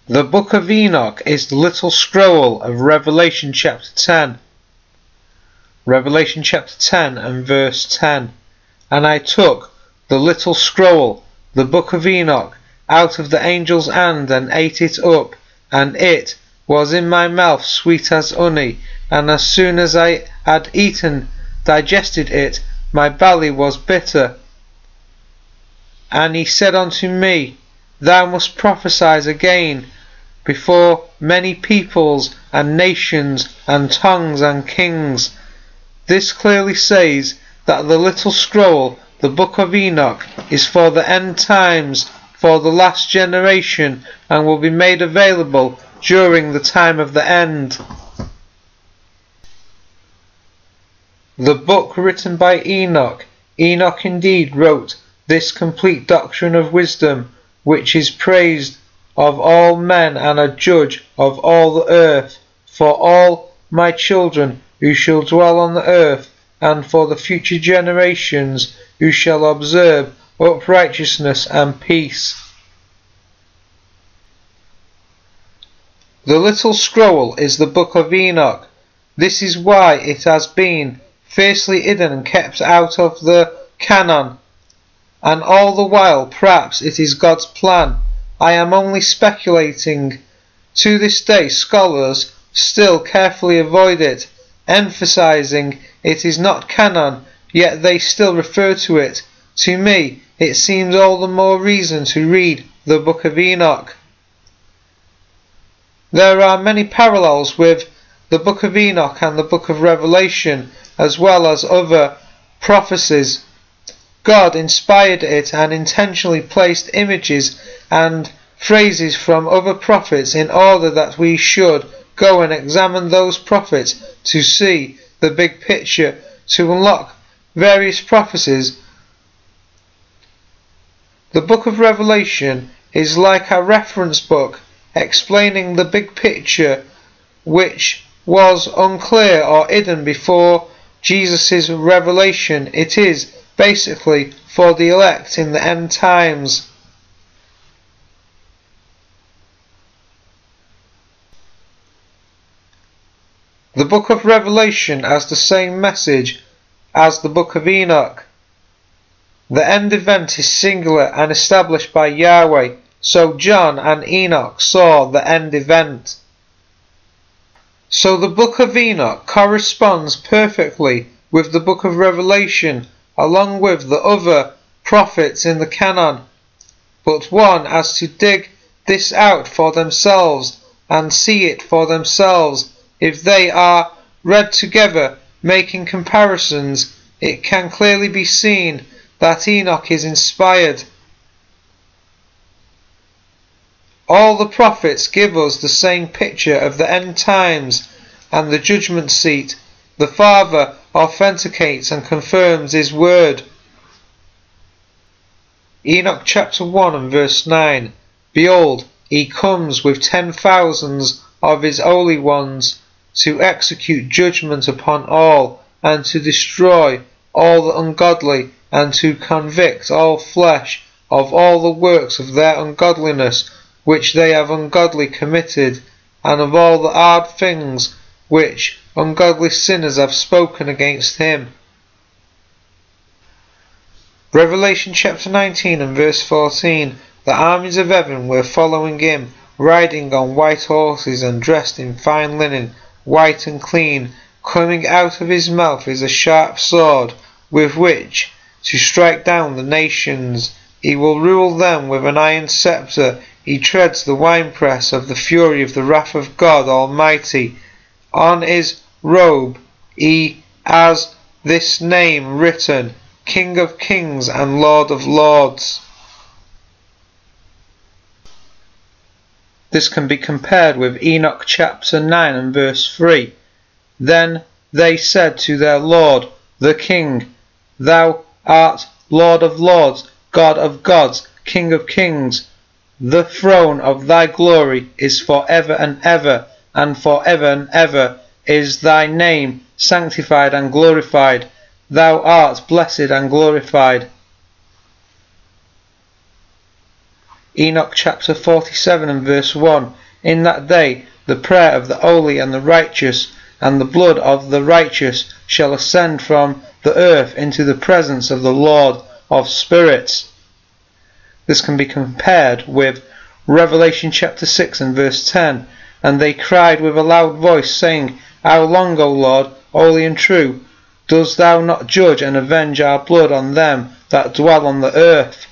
The Book of Enoch is the little scroll of Revelation chapter 10. Revelation chapter 10 and verse 10. And I took the little scroll, the Book of Enoch, out of the angel's hand and ate it up, and it was in my mouth sweet as honey, and as soon as I had digested it, my belly was bitter. And he said unto me, Thou must prophesy again before many peoples and nations and tongues and kings. This clearly says that the little scroll, the Book of Enoch, is for the end times, for the last generation, and will be made available during the time of the end. The book written by Enoch. Enoch indeed wrote this complete doctrine of wisdom, which is praised of all men and a judge of all the earth, for all my children who shall dwell on the earth, and for the future generations who shall observe uprightness and peace. The little scroll is the Book of Enoch. This is why it has been fiercely hidden and kept out of the canon, and all the while perhaps it is God's plan. I am only speculating. To this day scholars still carefully avoid it, emphasizing it is not canon, yet they still refer to it. To me, it seems all the more reason to read the Book of Enoch. There are many parallels with the Book of Enoch and the Book of Revelation, as well as other prophecies. God inspired it and intentionally placed images and phrases from other prophets in order that we should go and examine those prophets to see the big picture, to unlock various prophecies. The Book of Revelation is like a reference book explaining the big picture which was unclear or hidden before Jesus' revelation. It is basically for the elect in the end times. The Book of Revelation has the same message as the Book of Enoch. The end event is singular and established by Yahweh, so John and Enoch saw the end event. So the Book of Enoch corresponds perfectly with the Book of Revelation, along with the other prophets in the canon, but one has to dig this out for themselves and see it for themselves. If they are read together, making comparisons, it can clearly be seen that Enoch is inspired. All the prophets give us the same picture of the end times and the judgment seat. The Father authenticates and confirms His word. Enoch chapter 1 and verse 9. Behold, he comes with 10,000s of his holy ones, to execute judgment upon all, and to destroy all the ungodly, and to convict all flesh of all the works of their ungodliness which they have ungodly committed, and of all the hard things which ungodly sinners have spoken against him. Revelation chapter 19 and verse 14. The armies of heaven were following him, riding on white horses and dressed in fine linen, white and clean. Coming out of his mouth is a sharp sword, with which to strike down the nations. He will rule them with an iron scepter. He treads the winepress of the fury of the wrath of God Almighty. On his robe he has this name written, King of Kings and Lord of Lords. This can be compared with Enoch chapter 9 and verse 3. Then they said to their Lord, the King, Thou art Lord of Lords, God of Gods, King of Kings. The throne of thy glory is for ever and ever, and for ever and ever is thy name sanctified and glorified. Thou art blessed and glorified. Enoch chapter 47 and verse 1. In that day the prayer of the holy and the righteous and the blood of the righteous shall ascend from the earth into the presence of the Lord of spirits. This can be compared with Revelation chapter 6 and verse 10. And they cried with a loud voice, saying, How long, O Lord, holy and true, dost thou not judge and avenge our blood on them that dwell on the earth?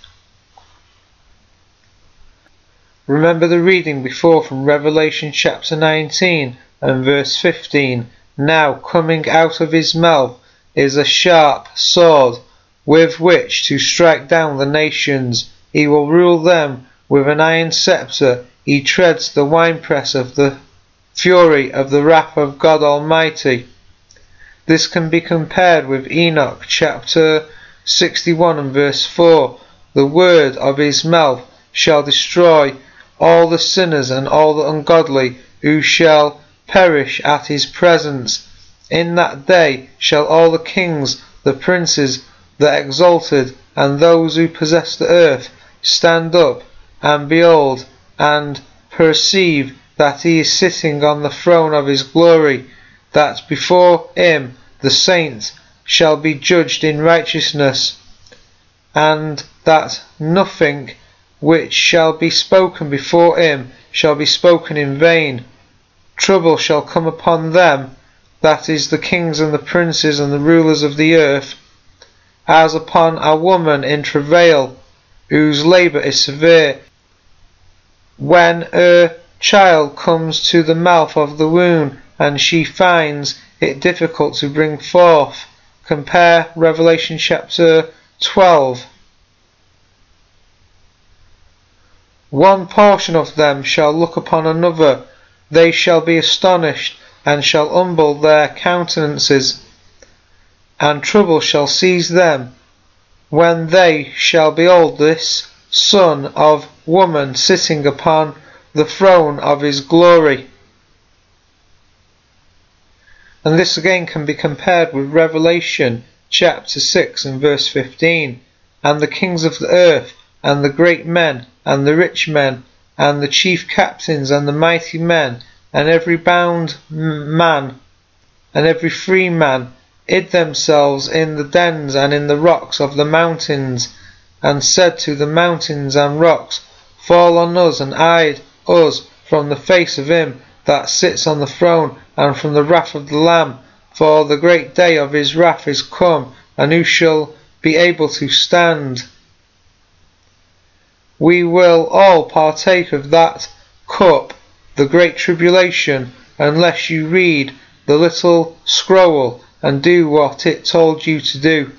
Remember the reading before from Revelation chapter 19 and verse 15. Now coming out of his mouth is a sharp sword, with which to strike down the nations. He will rule them with an iron scepter. He treads the winepress of the fury of the wrath of God Almighty. This can be compared with Enoch chapter 61 and verse 4. The word of his mouth shall destroy all the sinners and all the ungodly, who shall perish at his presence. In that day shall all the kings, the princes, the exalted, and those who possess the earth stand up and behold and perceive that he is sitting on the throne of his glory, that before him the saints shall be judged in righteousness, and that nothing which shall be spoken before him shall be spoken in vain. Trouble shall come upon them, that is the kings and the princes and the rulers of the earth, as upon a woman in travail, whose labour is severe, when her child comes to the mouth of the womb, and she finds it difficult to bring forth. Compare Revelation chapter 12. One portion of them shall look upon another, they shall be astonished, and shall humble their countenances, and trouble shall seize them, when they shall behold this Son of Woman sitting upon the throne of his glory. And this again can be compared with Revelation chapter 6 and verse 15. And the kings of the earth, and the great men, and the rich men, and the chief captains, and the mighty men, and every bound man, and every free man, hid themselves in the dens and in the rocks of the mountains, and said to the mountains and rocks, Fall on us, and hide us from the face of him that sits on the throne, and from the wrath of the Lamb, for the great day of his wrath is come, and who shall be able to stand? We will all partake of that cup, the great tribulation, unless you read the little scroll and do what it told you to do.